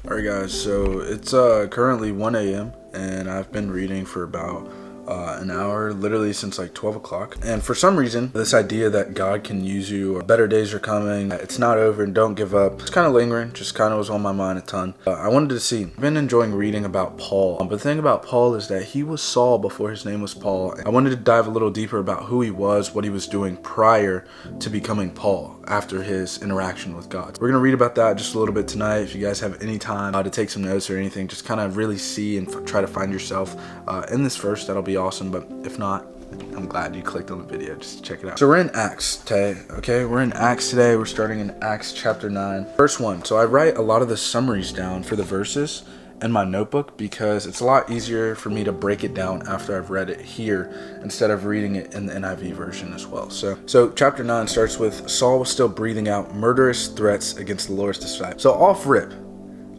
Alright guys, so it's currently 1 a.m. and I've been reading for about an hour, literally since like 12 o'clock. And for some reason, this idea that God can use you, better days are coming, it's not over and don't give up, it's kind of lingering, just kind of was on my mind a ton. I wanted to see, I've been enjoying reading about Paul, but the thing about Paul is that he was Saul before his name was Paul. I wanted to dive a little deeper about who he was, what he was doing prior to becoming Paul after his interaction with God. We're going to read about that just a little bit tonight. If you guys have any time to take some notes or anything, just kind of really see and try to find yourself in this verse, that'll be awesome. But if not, I'm glad you clicked on the video just to check it out. So we're in Acts today, okay? We're in Acts today. We're starting in Acts chapter 9, verse 1. So I write a lot of the summaries down for the verses in my notebook because it's a lot easier for me to break it down after I've read it here instead of reading it in the NIV version as well. So chapter 9 starts with Saul was still breathing out murderous threats against the Lord's disciples. So off rip,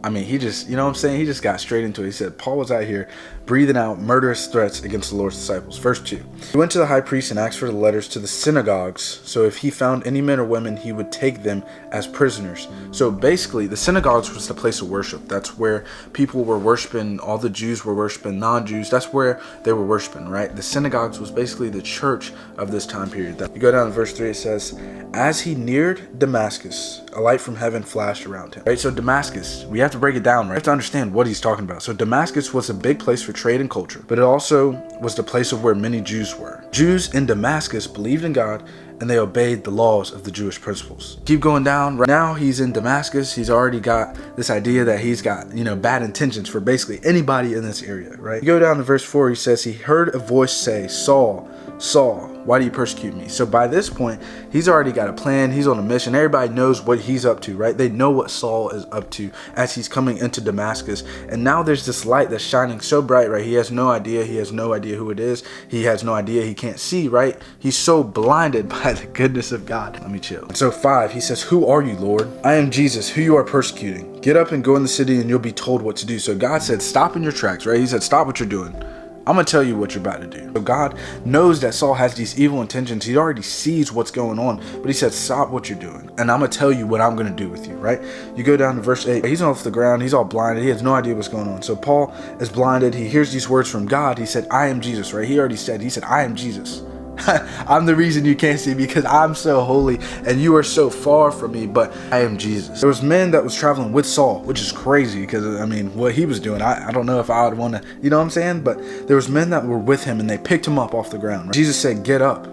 I mean, he just, you know what I'm saying? He just got straight into it. He said, Paul was out here breathing out murderous threats against the Lord's disciples. Verse 2. He went to the high priest and asked for the letters to the synagogues. So if he found any men or women, he would take them as prisoners. So basically, the synagogues was the place of worship. That's where people were worshiping. All the Jews were worshiping, non-Jews. That's where they were worshiping, right? The synagogues was basically the church of this time period. You go down to verse 3, it says, as he neared Damascus, a light from heaven flashed around him. Right? So Damascus, we have to break it down, right? We have to understand what he's talking about. So Damascus was a big place for trade and culture, but it also was the place of where many Jews were. Jews in Damascus believed in God and they obeyed the laws of the Jewish principles. Keep going down. Right now he's in Damascus. He's already got this idea that he's got, bad intentions for basically anybody in this area, right? You go down to verse 4, he says, he heard a voice say, Saul, Saul, why do you persecute me? So by this point, he's already got a plan. He's on a mission. Everybody knows what he's up to, right? They know what Saul is up to as he's coming into Damascus. And now there's this light that's shining so bright, right? He has no idea. He has no idea who it is. He has no idea. He can't see, right? He's so blinded by the goodness of God. Let me chill. So 5, he says, who are you, Lord? I am Jesus, who you are persecuting. Get up and go in the city and you'll be told what to do. So God said, stop in your tracks, right? He said, stop what you're doing. I'm going to tell you what you're about to do. So God knows that Saul has these evil intentions. He already sees what's going on, but he said, stop what you're doing. And I'm going to tell you what I'm going to do with you, right? You go down to verse 8. He's off the ground. He's all blinded. He has no idea what's going on. So Paul is blinded. He hears these words from God. He said, I am Jesus, right? He said, I am Jesus. I'm the reason you can't see because I'm so holy and you are so far from me, but I am Jesus. There was men that was traveling with Saul, which is crazy because what he was doing, I don't know if I would want to, you know what I'm saying? But there was men that were with him and they picked him up off the ground. Right? Jesus said, get up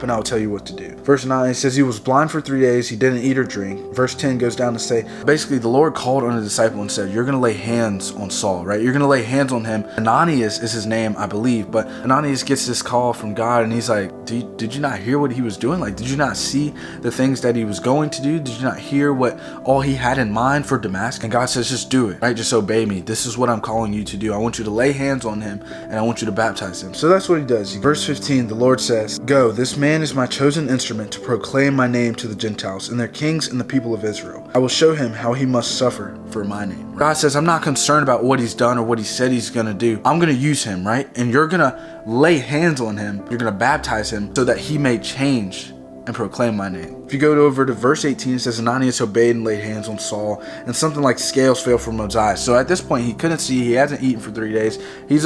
and I'll tell you what to do. Verse 9, he says he was blind for 3 days. He didn't eat or drink. Verse 10 goes down to say, basically the Lord called on a disciple and said, you're going to lay hands on Saul, right? You're going to lay hands on him. Ananias is his name, I believe. But Ananias gets this call from God and he's like, did you not hear what he was doing? Like, did you not see the things that he was going to do? Did you not hear what all he had in mind for Damascus? And God says, just do it, right? Just obey me. This is what I'm calling you to do. I want you to lay hands on him and I want you to baptize him. So that's what he does. Verse 15, the Lord says, go, this man is my chosen instrument to proclaim my name to the Gentiles and their kings and the people of Israel. I will show him how he must suffer for my name. God says, I'm not concerned about what he's done or what he said he's going to do. I'm going to use him, right? And you're going to lay hands on him. You're going to baptize him so that he may change and proclaim my name. If you go over to verse 18, it says Ananias obeyed and laid hands on Saul, and something like scales fell from his eyes. So at this point, he couldn't see. He hasn't eaten for 3 days. He's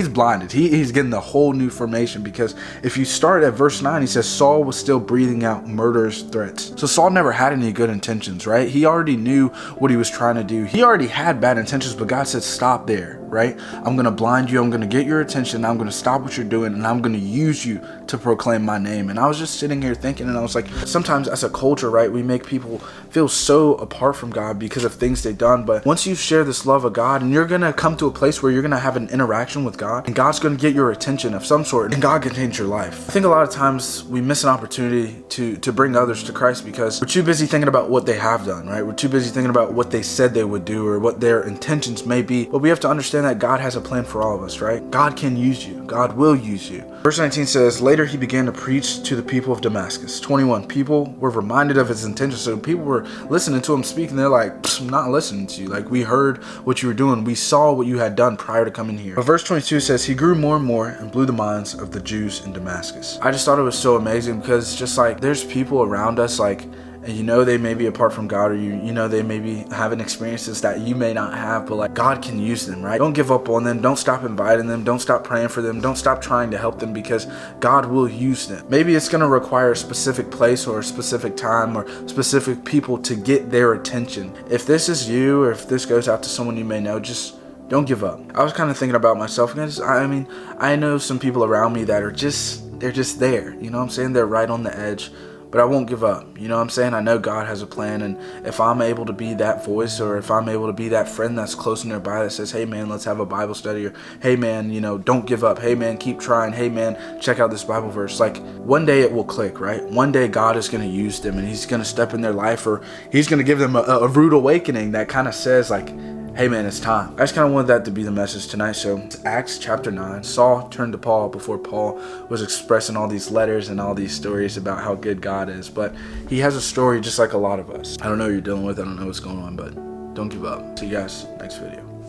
blinded. He's getting the whole new formation because if you start at verse 9, he says Saul was still breathing out murderous threats. So Saul never had any good intentions, right? He already knew what he was trying to do. He already had bad intentions, but God said, stop there, right? I'm going to blind you. I'm going to get your attention. I'm going to stop what you're doing, and I'm going to use you to proclaim my name. And I was just sitting here thinking, and I was like, sometimes as a culture, right, we make people feel so apart from God because of things they've done. But once you share this love of God and you're going to come to a place where you're going to have an interaction with God and God's going to get your attention of some sort and God can change your life. I think a lot of times we miss an opportunity to bring others to Christ because we're too busy thinking about what they have done, right? We're too busy thinking about what they said they would do or what their intentions may be. But we have to understand that God has a plan for all of us, right? God can use you. God will use you. Verse 19 says, later he began to preach to the people of Damascus. 21, people were reminded of his intentions. So people were listening to him speak and they're like, I'm not listening to you. Like, we heard what you were doing. We saw what you had done prior to coming here. But verse 22 says, he grew more and more and blew the minds of the Jews in Damascus. I just thought it was so amazing because it's just like, there's people around us, like, and you know they may be apart from God, or you know they may be having experiences that you may not have, but like God can use them, right? Don't give up on them. Don't stop inviting them. Don't stop praying for them. Don't stop trying to help them, because God will use them. Maybe it's going to require a specific place or a specific time or specific people to get their attention. If this is you, or if this goes out to someone you may know, just don't give up. I was kind of thinking about myself, because I mean, I know some people around me that are they're just there. You know what I'm saying? They're right on the edge. But I won't give up. You know what I'm saying? I know God has a plan, and if I'm able to be that voice, or if I'm able to be that friend that's close nearby that says, hey man, let's have a Bible study, or hey man, you know, don't give up. Hey man, keep trying. Hey man, check out this Bible verse. Like, one day it will click, right? One day God is going to use them, and he's going to step in their life, or he's going to give them a rude awakening that kind of says like, hey man, it's time. I just kind of wanted that to be the message tonight. So it's Acts chapter 9. Saul turned to Paul before Paul was expressing all these letters and all these stories about how good God is. But he has a story just like a lot of us. I don't know what you're dealing with. I don't know what's going on, but don't give up. See you guys next video.